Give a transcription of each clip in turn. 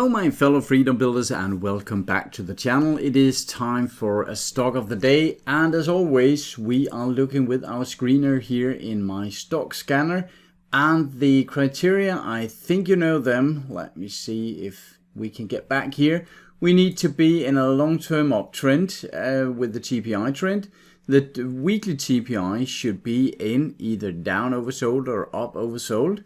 Hello my fellow freedom builders and welcome back to the channel. It is time for a stock of the day, and as always we are looking with our screener here in MyStockScanner, and the criteria, I think you know them. Let me see if we can get back here. We need to be in a long-term uptrend with the TPI trend. The weekly TPI should be in either down oversold or up oversold.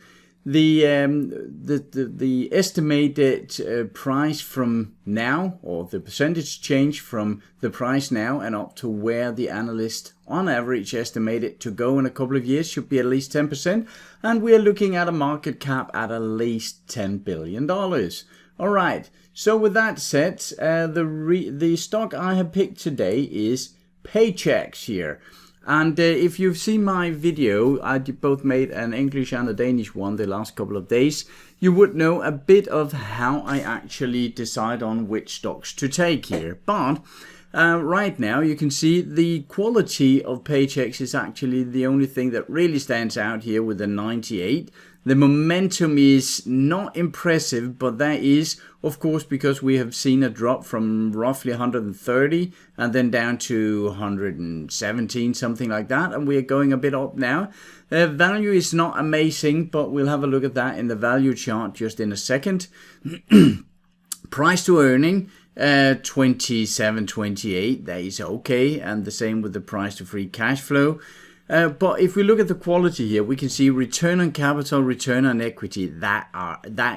The estimated price from now, or the percentage change from the price now and up to where the analyst on average estimate it to go in a couple of years, should be at least 10%, and we are looking at a market cap at least $10 billion. All right, so with that said, the stock I have picked today is Paychex here. And if you've seen my video, I both made an English and a Danish one the last couple of days, you would know a bit of how I actually decide on which stocks to take here. But right now you can see the quality of Paychex is actually the only thing that really stands out here with a 98. The momentum is not impressive, but that is, of course, because we have seen a drop from roughly 130 and then down to 117, something like that, and we are going a bit up now. Value is not amazing, but we'll have a look at that in the value chart just in a second. Price to earning, 27, 28, that is okay, and the same with the price to free cash flow. But if we look at the quality here, we can see return on capital, return on equity. That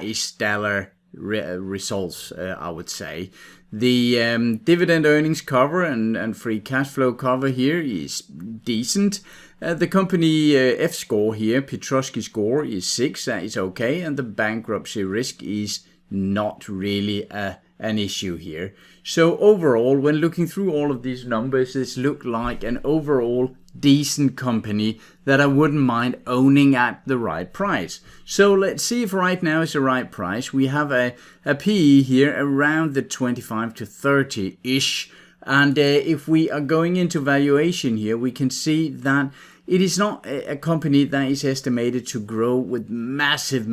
is stellar results, I would say. The dividend earnings cover and free cash flow cover here is decent. The company F score here, Petrosky score, is 6. That is okay, and the bankruptcy risk is not really an issue here. So overall, when looking through all of these numbers, this look like an overall decent company that I wouldn't mind owning at the right price. So let's see if right now is the right price. We have a PE here around the 25 to 30-ish. And if we are going into valuation here, we can see that it is not a company that is estimated to grow with massive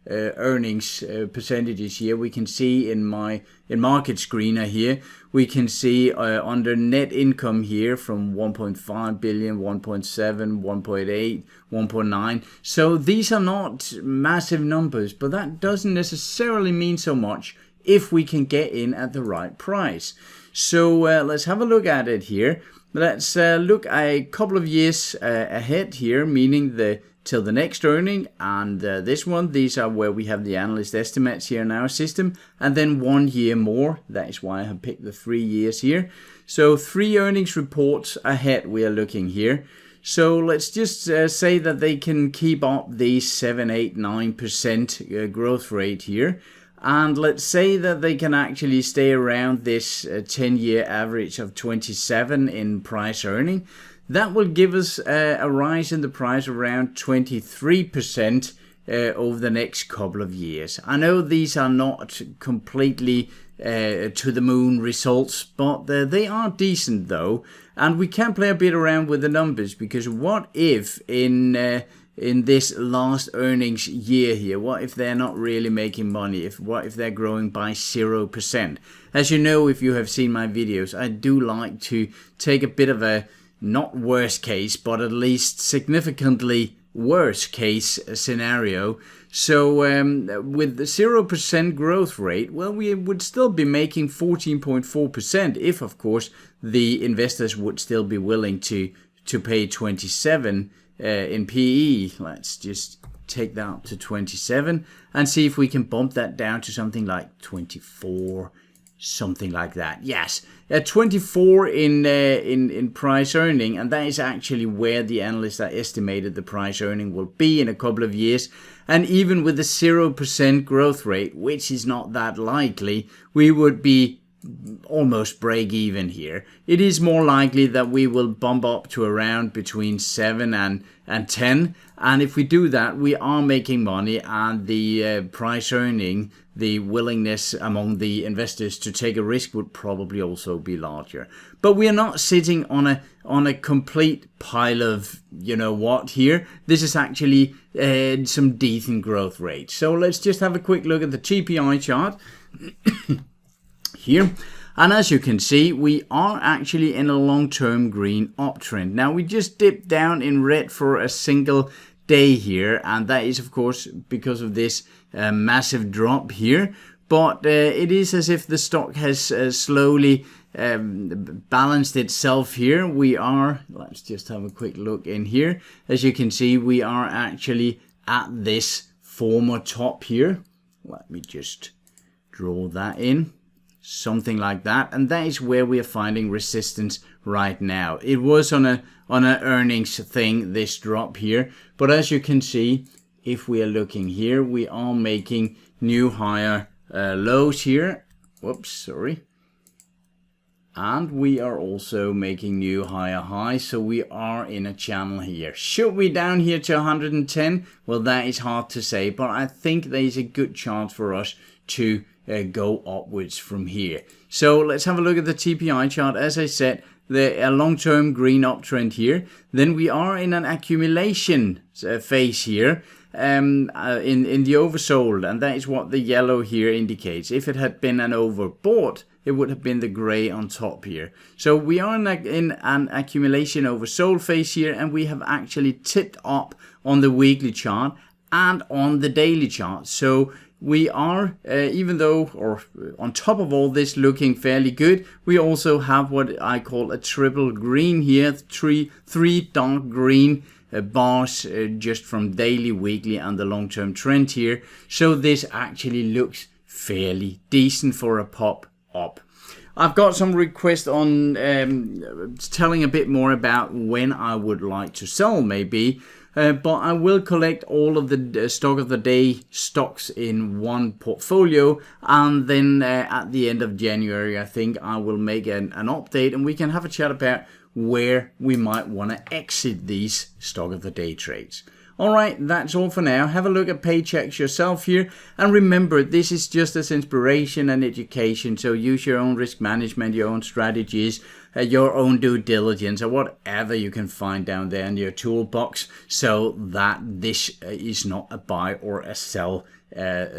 earnings percentages here. We can see in market screener here, we can see under net income here from 1.5 billion, 1.7, 1.8, 1.9. So these are not massive numbers, but that doesn't necessarily mean so much if we can get in at the right price. So let's have a look at it here. Let's look a couple of years ahead here, meaning till the next earning, and this one, these are where we have the analyst estimates here in our system, and then 1 year more. That is why I have picked the 3 years here. So 3 earnings reports ahead we are looking here. So let's just say that they can keep up the 7, 8, 9% growth rate here. And let's say that they can actually stay around this 10-year average of 27 in price earning. That will give us a rise in the price around 23% over the next couple of years. I know these are not completely to the moon results, but they are decent though. And we can play a bit around with the numbers, because what if in this last earnings year here, what if they're not really making money? What if they're growing by 0%? As you know, if you have seen my videos, I do like to take a bit of a not worst case, but at least significantly worse case scenario. So with the 0% growth rate, well, we would still be making 14.4% if, of course, the investors would still be willing to pay 27 in PE. Let's just take that up to 27 and see if we can bump that down to something like 24, something like that. Yes, 24 in price earning, and that is actually where the analysts are estimated the price earning will be in a couple of years. And even with the 0% growth rate, which is not that likely, we would be almost break even here. It is more likely that we will bump up to around between 7 and 10, and if we do that, we are making money, and the price earning, the willingness among the investors to take a risk would probably also be larger. But we are not sitting on a complete pile of you know what here. This is actually some decent growth rates. So let's just have a quick look at the TPI chart here. And as you can see, we are actually in a long-term green uptrend. Now we just dipped down in red for a single day here, and that is of course because of this massive drop here. But it is as if the stock has slowly balanced itself here. We are, let's just have a quick look in here. As you can see, we are actually at this former top here. Let me just draw that in. Something like that, and that is where we are finding resistance right now. It was on a earnings thing, this drop here, but as you can see, if we are looking here, we are making new higher lows here. Whoops, sorry. And we are also making new higher highs, so we are in a channel here. Should we down here to 110? Well, that is hard to say, but I think there is a good chance for us to go upwards from here. So let's have a look at the TPI chart. As I said, the long-term green uptrend here. Then we are in an accumulation phase here in the oversold, and that is what the yellow here indicates. If it had been an overbought, it would have been the gray on top here. So we are in an accumulation oversold phase here, and we have actually tipped up on the weekly chart and on the daily chart. So we are, even though, or on top of all this looking fairly good, we also have what I call a triple green here, three dark green bars just from daily, weekly, and the long-term trend here. So this actually looks fairly decent for a pop up. I've got some requests on telling a bit more about when I would like to sell maybe. But I will collect all of the stock of the day stocks in one portfolio, and then at the end of January I think I will make an update, and we can have a chat about where we might want to exit these stock of the day trades. Alright, that's all for now. Have a look at Paychex yourself here, and remember, this is just as inspiration and education, so use your own risk management, your own strategies, your own due diligence, or whatever you can find down there in your toolbox, so that this is not a buy or a sell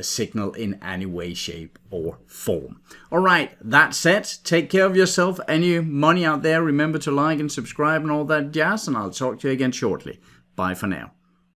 signal in any way, shape or form. Alright, that's it. Take care of yourself and your money out there. Remember to like and subscribe and all that jazz, and I'll talk to you again shortly. Bye for now.